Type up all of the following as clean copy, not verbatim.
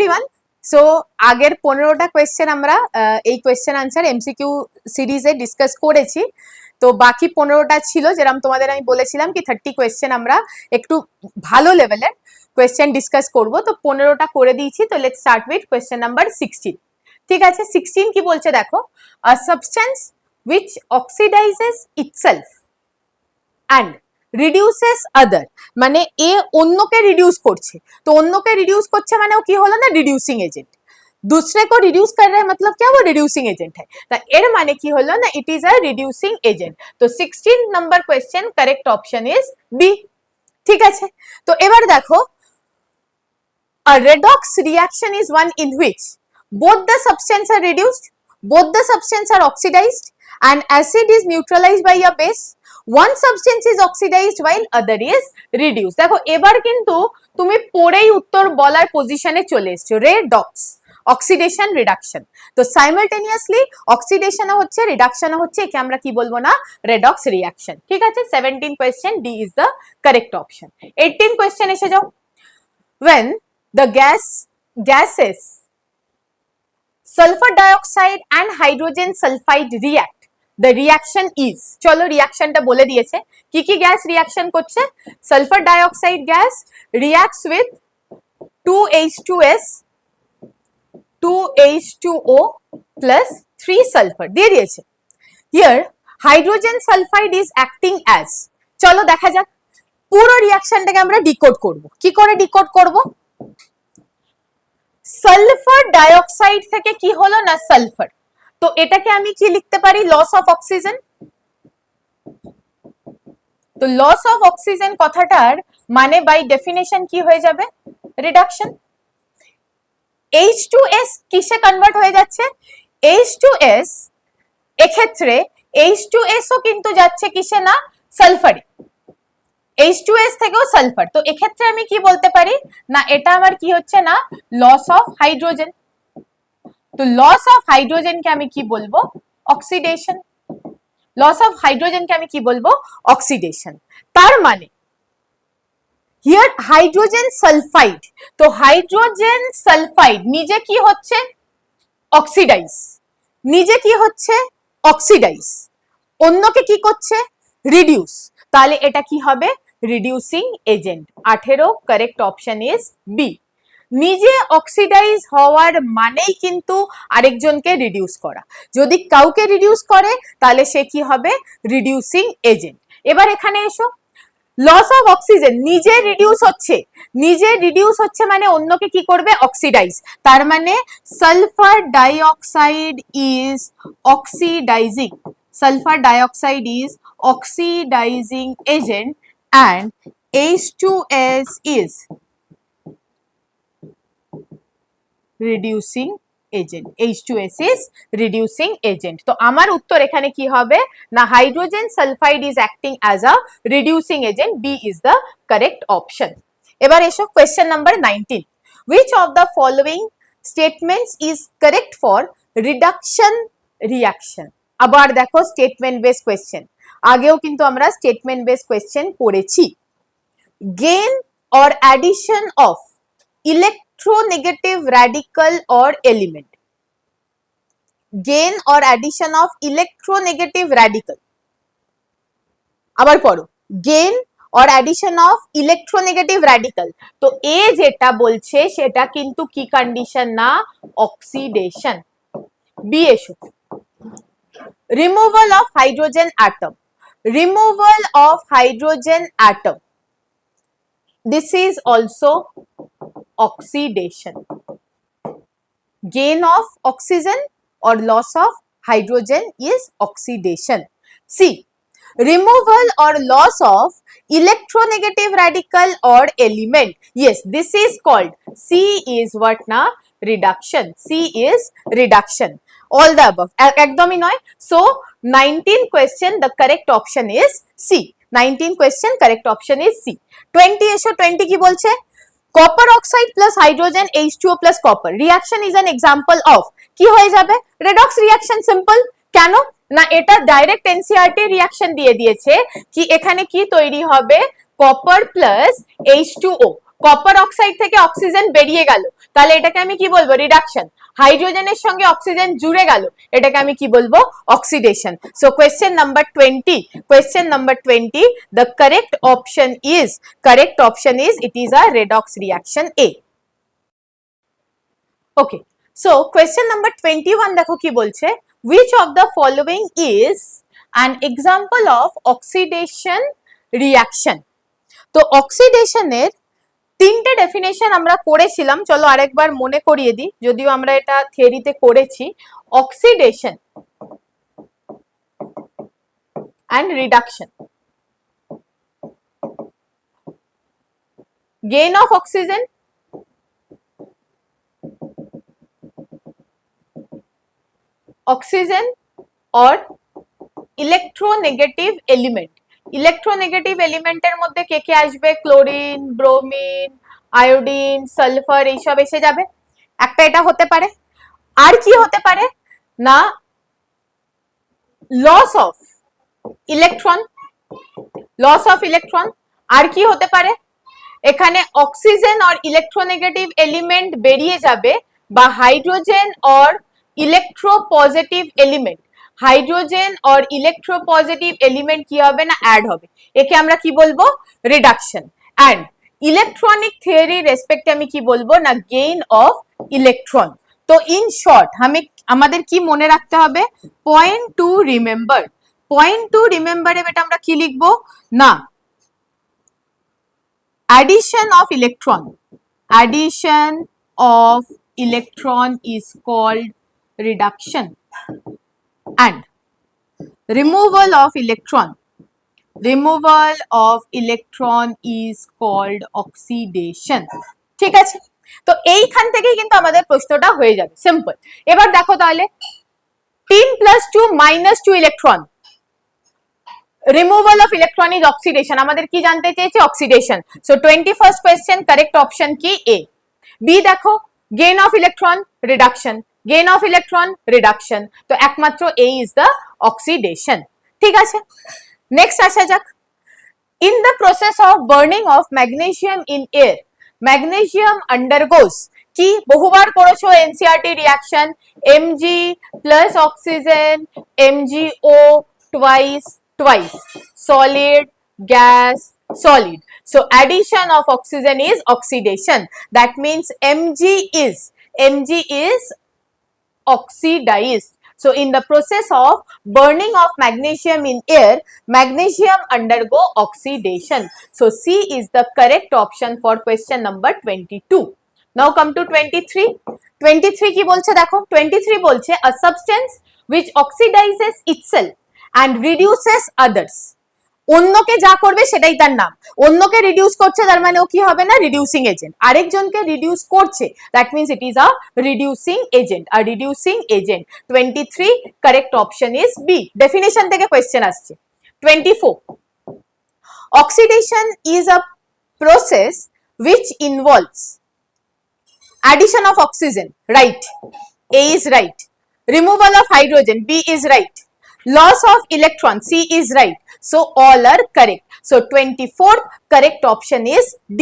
Everyone. So আগের 15টা question আমরা এই কোয়েশ্চেন আনসার এমসিকিউ সিরিজে ডিসকাস করেছি। তো বাকি 15টা ছিল, যেরকম তোমাদের আমি বলেছিলাম কি 30 কোয়েশ্চেন আমরা একটু ভালো লেভেলের কোয়েশ্চেন ডিসকাস করব। তো 15টা করে দিয়েছি। তো let's start with question number 16। ঠিক আছে, 16 কি বলছে দেখো, আ substance which oxidizes itself and reduces other, মানে এ অন্যকে রিডিউস করছে। তো অন্যকে রিডিউস করছে মানে ও কি হলো না, রিডিউসিং এজেন্ট। दूसरे को रिड्यूस कर रहा है मतलब क्या, वो रिड्यूसिंग एजेंट है। तो एर माने की हलो ना, it is a reducing agent. तो 16 number question correct option is B. ठीक है, तो एबार देखो, a redox reaction is one in which both the substance are reduced, both the substance are oxidized, and acid is neutralized by a base. One substance is oxidized while other is reduced. দেখো এবার কিন্তু তুমি পড়েই উত্তর বলার পজিশনে চলে এসছো। Redox, oxidation, reduction. তো সাইমালটেনিয়াসলি অক্সিডেশনও হচ্ছে, রিডাকশনও হচ্ছে, একে আমরা কি বলবো না, রেডক্স রিঅ্যাকশন। ঠিক আছে, 17 question, D is the correct option. 18 question এসে যাও। when the gases sulfur dioxide and hydrogen sulfide react, the reaction is, চলো রিঅ্যাকশনটা বলে দিয়েছে কি কি গ্যাস রিঅ্যাকশন করছে। Sulphur dioxide gas reacts with 2H2S 2H2O plus 3 sulfur দিয়ে দিয়েছে। here hydrogen sulfide is acting as, চলো দেখা যাক পুরো রিঅ্যাকশনটাকে আমরা ডিকোড করব। কি করে ডিকোড করব, সালফার ডাইঅক্সাইড থেকে কি হলো না, সালফার। তো এটাকে আমি কি লিখতে পারি, লস অফ অক্সিজেন। তো লস অফ অক্সিজেন কথাটার মানে বাই ডেফিনেশন কি হয়ে যাবে, রিডাকশন। H2S কিসে কনভার্ট হয়ে যাচ্ছে, H2S, এক্ষেত্রে H2S ও কিন্তু যাচ্ছে কিসে না, সালফারে। H2S থেকেও সালফার। তো এক্ষেত্রে আমি কি বলতে পারি না, এটা আমার কি হচ্ছে না, লস অফ হাইড্রোজেন। তো লস অফ হাইড্রোজেনকে আমি কি বলবো, অক্সিডেশন। লস অফ হাইড্রোজেনকে আমি কি বলবো, অক্সিডেশন। তার মানে হিয়ার হাইড্রোজেন সালফাইড, তো হাইড্রোজেন সালফাইড নিজে কি হচ্ছে, অক্সিডাইজ, নিজে কি হচ্ছে, অক্সিডাইজ, অন্যকে কি করছে, রিডিউস। তাহলে এটা কি হবে, reducing agent. 18 correct option is B. নিজে অক্সিডাইজ হওয়ার মানেই কিন্তু আরেকজনকে রিডিউস করা। যদি কাউকে রিডিউস করে তাহলে সে কি হবে, রিডিউসিং এজেন্ট। এবার এখানে এসো, লস অফ অক্সিজেন, নিজে রিডিউস হচ্ছে, নিজে রিডিউস হচ্ছে মানে অন্যকে কি করবে, অক্সিডাইজ। তার মানে sulphur dioxide is oxidising, sulphur dioxide is oxidizing agent and H2S is reducing agent. H2S is reducing agent. তো আমার উত্তর এখানে কি হবে না, hydrogen sulphide is acting as a reducing agent. B is the correct option. এবার এসো question number 19. Which of the following statements is correct for reduction reaction? আবার দেখো স্টেটমেন্ট বেস কোয়েশ্চেন, আগেও কিন্তু আমরা স্টেটমেন্ট বেস কোয়েশ্চেন করেছি। Gain or addition of electronegative radical or element, gain or addition of electronegative radical. আবার পড়ো, gain or addition of electronegative radical. তো এ যেটা বলছে সেটা কিন্তু কি কন্ডিশন না, অক্সিডেশন। বি এসো, removal of hydrogen atom, removal of hydrogen atom, this is also oxidation. Gain of oxygen or loss of hydrogen is oxidation. C, removal or loss of electronegative radical or element, yes, this is called, C is what na, reduction. C is reduction. All the above, একদমই নয়। So 19 question, the correct option is C. 19 question, correct option is C. 20 এসো, 20 কি বলছে, copper oxide plus hydrogen H2O plus copper reaction is an example of, কি হয়ে যাবে, redox reaction। simple, কেন না, এটা ডাইরেক্ট এনসিআরটি রিঅ্যাকশন দিয়ে দিয়েছে কি এখানে কি তৈরি হবে, copper plus H2O, copper oxide থেকে অক্সিজেন বেরিয়ে গেল, তাহলে এটাকে আমি কি বলবো? রিডাকশন। হাইড্রোজেনের সঙ্গে অক্সিজেন জুড়ে গেল, এটাকে আমি কি বলবো? Oxidation. So question number 20, the correct option is it is a redox reaction A. Okay, so question number 21 দেখো কি বলছে, which of the following is an example of oxidation reaction? তো অক্সিডেশনের তিনটে ডেফিনেশন আমরা করেছিলাম, চলো আরেকবার মনে করিয়ে দিই, যদিও আমরা এটা থিওরিতে করেছি। Oxidation and reduction, gain of oxygen, or electronegative element. Electronegative এলিমেন্টের মধ্যে কে কে আসবে? ক্লোরিন, ব্রোমিন, আয়োডিন, সালফার, এইসব এসে যাবে। একটা এটা হতে পারে। আর কি হতে পারে না, লস অফ ইলেকট্রন। আর কি হতে পারে? এখানে অক্সিজেন আর ইলেকট্রোনেগেটিভ এলিমেন্ট বেরিয়ে যাবে, বা hydrogen or electropositive element. Hydrogen or electropositive element কি হবে না? অ্যাড হবে। একে আমরা কি বলবো? রিডাকশন। অ্যান্ড ইলেকট্রনিক থিওরি রেসপেক্টে আমি কি বলবো না? Gain of electron. তো ইন শর্ট আমাদের কি মনে রাখতে হবে? পয়েন্ট টু রিমেম্বারে বেটা আমরা কি লিখবো না? addition of electron is called reduction, and removal of electron is called oxidation. ঠিক আছে, তো এইখান থেকেই কিন্তু আমাদের প্রশ্নটা হয়ে যাবে, সিম্পল। এবার দেখো তাহলে 10 + 2 - 2 electron, removal of electron is oxidation, আমাদের কি জানতে চেয়েছে? Oxidation. So 21st question correct option কি? এ। বি দেখো, gain of electron, reduction, তো একমাত্র A is the oxidation। ঠিক আছে, নেক্সট আসা যাক। in the process of burning of magnesium in air, magnesium undergoes কি? বহুবার করেছো NCERT reaction, Mg plus oxygen, MgO twice, solid, gas, solid. So addition of oxygen is oxidation. That means Mg is oxidized. So in the process of burning of magnesium in air, magnesium undergo oxidation. So C is the correct option for question number 22. Now come to 23. 23 কি বলছে দেখো? 23 বলছে a substance which oxidizes itself and reduces others. অন্যকে যা করবে সেটাই তার নাম। অন্যকে রিডিউস করছে, তার মানে ও কি হবে না? Reducing agent. আরেকজনকে রিডিউস করছে, that means it is a reducing agent. 23 correct option is B. Definition থেকে কোয়েশ্চেন আসছে। 24, oxidation is a process which involves addition of oxygen, right? A is right. Removal of hydrogen, B is right. Loss of electron, C is right. So all are correct. So 24th correct option is D.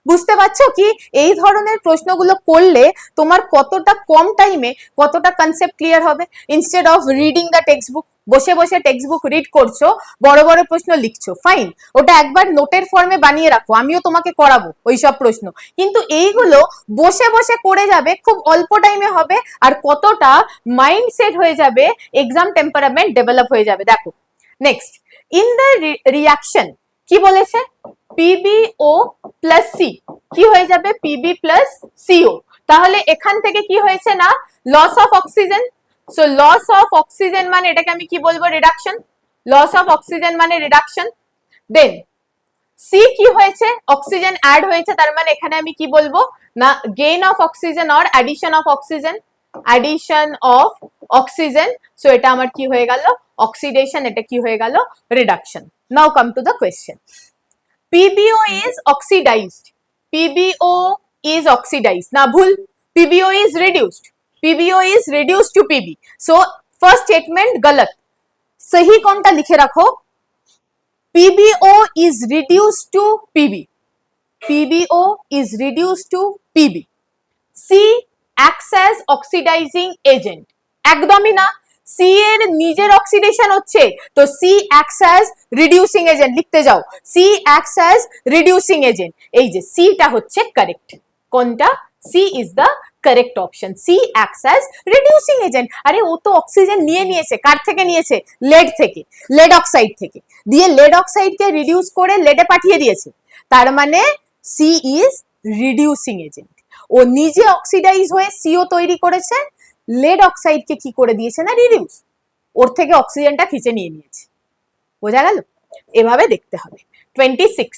বুঝতে পারছো কি এই ধরনের প্রশ্নগুলো করলে তোমার কতটা কম টাইমে কতটা কনসেপ্ট ক্লিয়ার হবে? Instead of reading the text book, বসে বসে টেক্সট বুক রিড করছো, বড় বড় প্রশ্ন লিখছো, ফাইন, ওটা একবার নোটের ফর্মে বানিয়ে রাখো, আমিও তোমাকে করাবো ওইসব প্রশ্ন। কিন্তু এইগুলো বসে বসে করে যাবে, খুব অল্প টাইমে হবে, আর কতটা মাইন্ড সেট হয়ে যাবে, এক্সাম টেম্পারামেন্ট ডেভেলপ হয়ে যাবে। দেখো নেক্সট, ইন দ্য রিঅ্যাকশন কি বলেছে? PbO plus C কি হয়ে যাবে? Pb plus CO। তাহলে এখান থেকে কি হয়েছে না? Loss of oxygen. So loss of oxygen মানে এটাকে আমি কি বলবো? রিডাকশন। লস অফ অক্সিজেন মানে রিডাকশন। দেন সি কি হয়েছে? অক্সিজেন অ্যাড হয়েছে, তার মানে এখানে আমি কি বলবো না? Gain of oxygen or addition of oxygen, so এটা আমার কি হয়ে গেল? অক্সিডেশন। এটা কি হয়ে গেল? Reduction. Now come to the question. PbO is oxidized. না ভুল, PbO is reduced to Pb. So first statement गलत, सही কোনটা লিখে রাখো? PbO is reduced to Pb. PbO is reduced to Pb. C acts as oxidizing agent. একদমই না, C এর নিজের অক্সিডেশন হচ্ছে, তো C acts as reducing agent, লিখতে যাও C acts as reducing agent. এই যে C টা হচ্ছে কারেক্ট, কোনটা? C is the correct option. C acts as reducing agent. আরে ও তো অক্সিজেন নিয়েছে, কার থেকে নিয়েছে? লেড থেকে, লেড অক্সাইড থেকে, দিয়ে লেড অক্সাইডকে রিডিউস করে লেডে পাঠিয়ে দিয়েছে, তার মানে C is reducing agent. ও নিজে অক্সিডাইজ হয়ে CO তৈরি করেছে, লেড অক্সাইডকে কি করে দিয়েছে না রিডিউস, ওর থেকে অক্সিজেনটা খিচে নিয়ে নিয়েছে। বোঝা গেল? এভাবে দেখতে হবে। 26,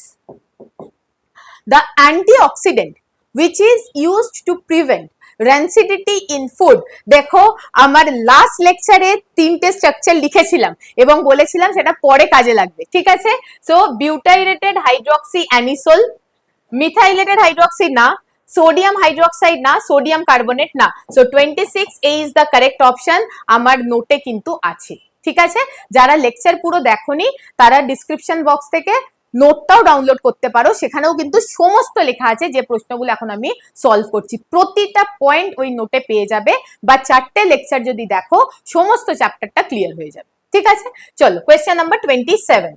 the antioxidant which is used to prevent rancidity in food. দেখো আমার লাস্ট লেকচারে 3টে স্ট্রাকচার লিখেছিলাম এবং বলেছিলাম সেটা পরে কাজে লাগবে, ঠিক আছে? সো বিউটাইরেটেড হাইড্রক্সি অ্যানিসোল, মিথাইলেটেড হাইড্রক্সি না, সোডিয়াম হাইড্রক্সাইড না, সোডিয়াম কার্বনেট না। So 26 is the correct option, আমার নোটে কিন্তু আছে, ঠিক আছে? যারা লেকচার পুরো দেখোনি তারা ডিসক্রিপশন বক্স থেকে নোটটাও ডাউনলোড করতে পারো, সেখানেও কিন্তু সমস্ত লেখা আছে যে প্রশ্নগুলো এখন আমি সলভ করছি, প্রতিটা পয়েন্ট ওই নোটে পেয়ে যাবে, বা 4টে লেকচার যদি দেখো সমস্ত চ্যাপ্টারটা ক্লিয়ার হয়ে যাবে, ঠিক আছে? চলো question number 27,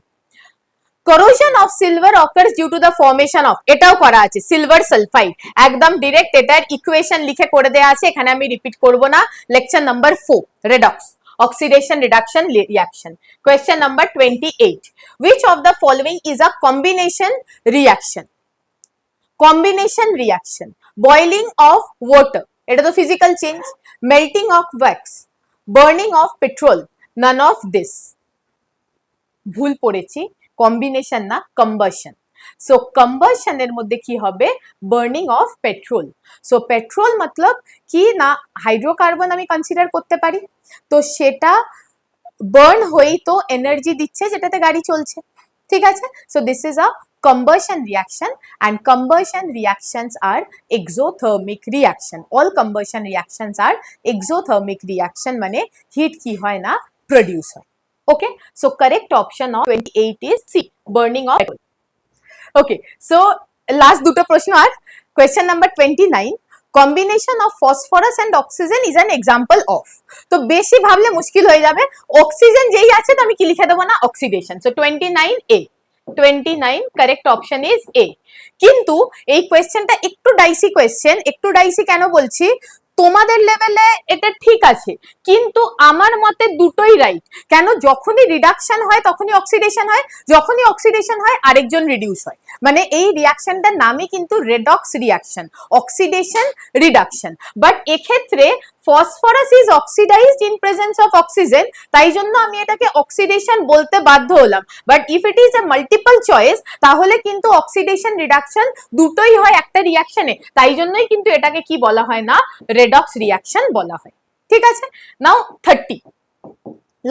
corrosion of silver occurs due to the formation of, এটাও করা আছে, সিলভার সালফাইড, একদম ডিরেক্ট এটার ইকুয়েশন লিখে করে দেয়া আছে, এখানে আমি রিপিট করব না। Lecture number 4, redox, oxidation reduction reaction. Question number 28, which of the following is a combination reaction? Combination reaction, boiling of water, এটা তো physical change, melting of wax, burning of petrol, none of this. ভুল পড়েছি, combination না combustion. So combustion এর মধ্যে কি হবে? Burning of petrol. So petrol মতলব কি না, হাইড্রোকার্বন আমি কনসিডার করতে পারি, তো সেটা বার্ন হয়েই তো এনার্জি দিচ্ছে যেটাতে গাড়ি চলছে, ঠিক আছে? So this is a combustion reaction, and combustion reactions are exothermic reaction. All combustion reactions are exothermic reaction, মানে হিট কি হয় না, প্রডিউস হয়। Okay, so correct option of 28 is C, burning of petrol. Okay, so last দুটো প্রশ্ন আর। question number 29, combination of phosphorus and oxygen is an example of, তো বেশি ভাবলে মুশকিল হয়ে যাবে, অক্সিজেন যেই আছে তো আমি কি লিখে দেবো না, oxidation. so 29A, 29 correct option is A. কিন্তু এই কোয়েশ্চেনটা একটু ডাইসি কোয়েশ্চেন, একটু ডাইসি কেন বলছি, তোমাদের লেভেলে এটা ঠিক আছে, কিন্তু আমার মতে দুটোই রাইট। কেন? যখনই রিডাকশন হয় তখনই অক্সিডেশন হয়, যখনই অক্সিডেশন হয় আরেকজন রিডিউস হয়, মানে এই রিয়াকশনটার নামই কিন্তু redox reaction, oxidation reduction. But এক্ষেত্রে phosphorus is oxidized in presence of oxygen, তাই জন্য আমি এটাকে অক্সিডেশন বলতে বাধ্য হলাম। But if it is a multiple choice তাহলে কিন্তু অক্সিডেশন রিডাকশন দুটোই হয় একটা রিয়াকশনে, তাই জন্যই কিন্তু এটাকে কি বলা হয় না, রেডক্স রিয়াকশন বলা হয়, ঠিক আছে? Now 30,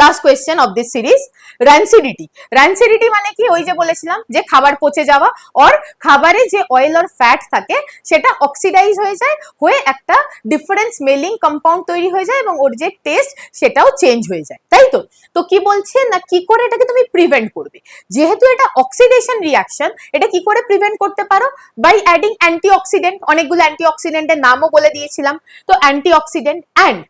last question of this series, rancidity. Rancidity মানে কি? ওই যে বলেছিলাম যে খাবার পচে যাওয়া, অর খাবারে যে অয়েল আর ফ্যাট থাকে সেটা অক্সিডাইজ হয়ে যায়, হয়ে একটা ডিফারেন্ট স্মেলিং কম্পাউন্ড তৈরি হয়ে যায় এবং ওর যে টেস্ট সেটাও চেঞ্জ হয়ে যায়, তাই তো? তো কি বলছে না, কি করে এটাকে তুমি প্রিভেন্ট করবে? যেহেতু এটা অক্সিডেশন রিয়াকশন, এটা কি করে প্রিভেন্ট করতে পারো? বাই অ্যাডিং অ্যান্টিঅক্সিডেন্ট, অনেকগুলো অ্যান্টিঅক্সিডেন্টের নামও বলে দিয়েছিলাম, তো antioxidant and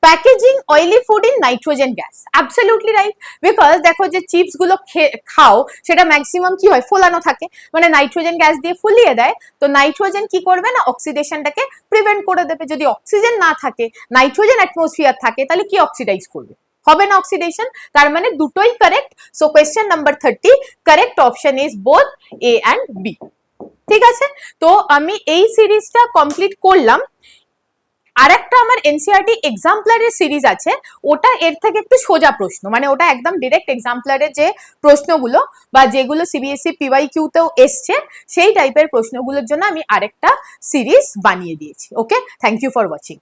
packaging oily food in nitrogen gas, absolutely right. Because দেখো যে চিপস গুলো খাও সেটা ম্যাক্সিমাম কি হয়, ফোলানো থাকে, মানে নাইট্রোজেন গ্যাস দিয়ে ফুলিয়ে দেয়, তো নাইট্রোজেন কি করবে না, অক্সিডেশনটাকে প্রিভেন্ট করে দেবে। যদি অক্সিজেন না থাকে, নাইট্রোজেন অ্যাটমসফিয়ার থাকে, তাহলে কি অক্সিডাইজ করবে? হবে না অক্সিডেশন, তার মানে দুটোই correct. So question number 30, correct option is both A and B, ঠিক আছে? তো আমি এই সিরিজটা কমপ্লিট করলাম। আরেকটা আমার এনসিইআরটি এক্সাম্পলারের সিরিজ আছে, ওটা এর থেকে একটু সোজা প্রশ্ন, মানে ওটা একদম ডিরেক্ট এক্সাম্পলারের যে প্রশ্নগুলো বা যেগুলো সিবিএসই পিওয়াইকিউ তেও এসছে সেই টাইপের প্রশ্নগুলোর জন্য আমি আরেকটা সিরিজ বানিয়ে দিয়েছি। ওকে, থ্যাংক ইউ ফর ওয়াচিং।